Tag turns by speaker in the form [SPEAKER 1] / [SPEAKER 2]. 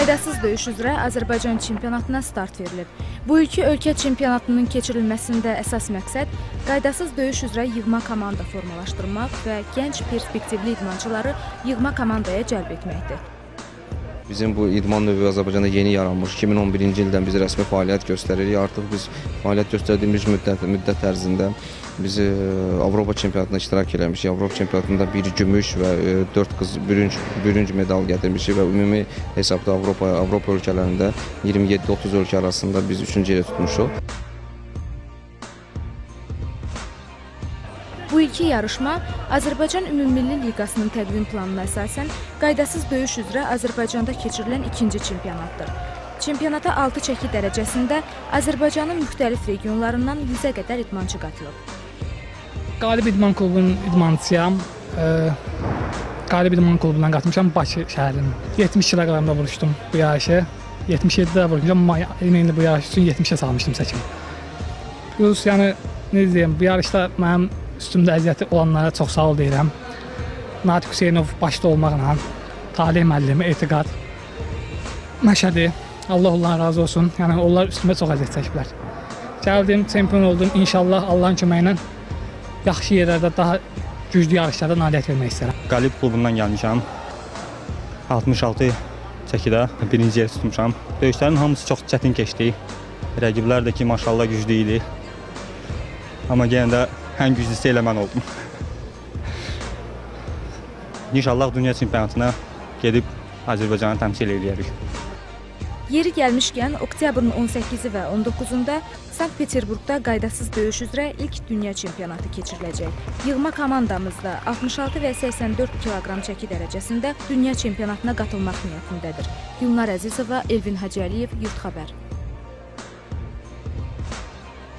[SPEAKER 1] Qaydasız döyüş üzrə Azərbaycan çempionatına start verilib. Bu ilki ölkə çempionatının keçirilməsində əsas məqsəd qaydasız döyüş üzrə yığma komanda formalaşdırmaq və gənc perspektivli idmançıları yığma komandaya cəlb etməkdir.
[SPEAKER 2] Bizim bu idman növü Azərbaycanda yeni yaranmış. 2011-ci ildən biz rəsmi fəaliyyət göstəririk. Artıq biz fəaliyyət göstərdiyimiz müddət ərzində biz Avropa çempionatında iştirak eləmişik. Avropa çempionatında bir gümüş və 4 qız bürünc medal gətirmişik və ümumi hesabda Avropa ölkələrində 27-30 ölkə arasında biz 3-cü yeri tutmuşuq.
[SPEAKER 1] Bu ilki yarışma Azərbaycan Ümumilli Liqasının təqvim planına əsasən qaydasız döyüş üzrə Azərbaycanda keçirilən ikinci çempionatdır. Çempionata 6 çəki dərəcəsində Azərbaycanın müxtəlif regionlarından 100-ə qədər idmançı qatılıb.
[SPEAKER 3] Qalib İdman klubunun idmançısıyam. Qalib İdman klubundan qatmışam Bakı şəhərinin. 70 kiloqramda vuruşdum bu yarışı. 77-də vurmuşam, amma indi bu yarış üçün 70-ə salmışdım çəkimi. Plus, yəni, ne deyəyim, bu yarışda mənim üstümdə əziyyəti olanlara çox sağ ol deyirəm. Natiq Hüseynov başda olmaqla, Talih müəllimi, Etiqad, Məşədi, Allah ondan razı olsun. Yəni, onlar üstümə çox əziyyət çəkiblər. Gəldim, çempion oldum. İnşallah Allahın köməyi ilə yaxşı yerlərdə, daha güclü yarışlarda nailiyyət vermək istəyirəm.
[SPEAKER 4] Qalib klubundan gəlmişəm. 66 çəkidə birinci yer tutmuşam. Döyüşlərin hamısı çox çətin keçdi. Rəqiblər də ki, maşallah güclü idi. Amma yenə də ən güclüsü elə mən oldum. İnşallah dünya çempionatına gedib Azərbaycanı təmsil edərik.
[SPEAKER 1] Yeri gəlmişkən, oktyabrın 18-i və 19-unda Sankt-Peterburqda qaydasız döyüş üzrə ilk dünya çempionatı keçiriləcək. Yığma komandamızda 66 və 84 kiloqram çəki dərəcəsində dünya çempionatına qatılmaq niyyətindədir. Gülnar Əzizova, Elvin Hacıəliyev, Yurt Xəbər.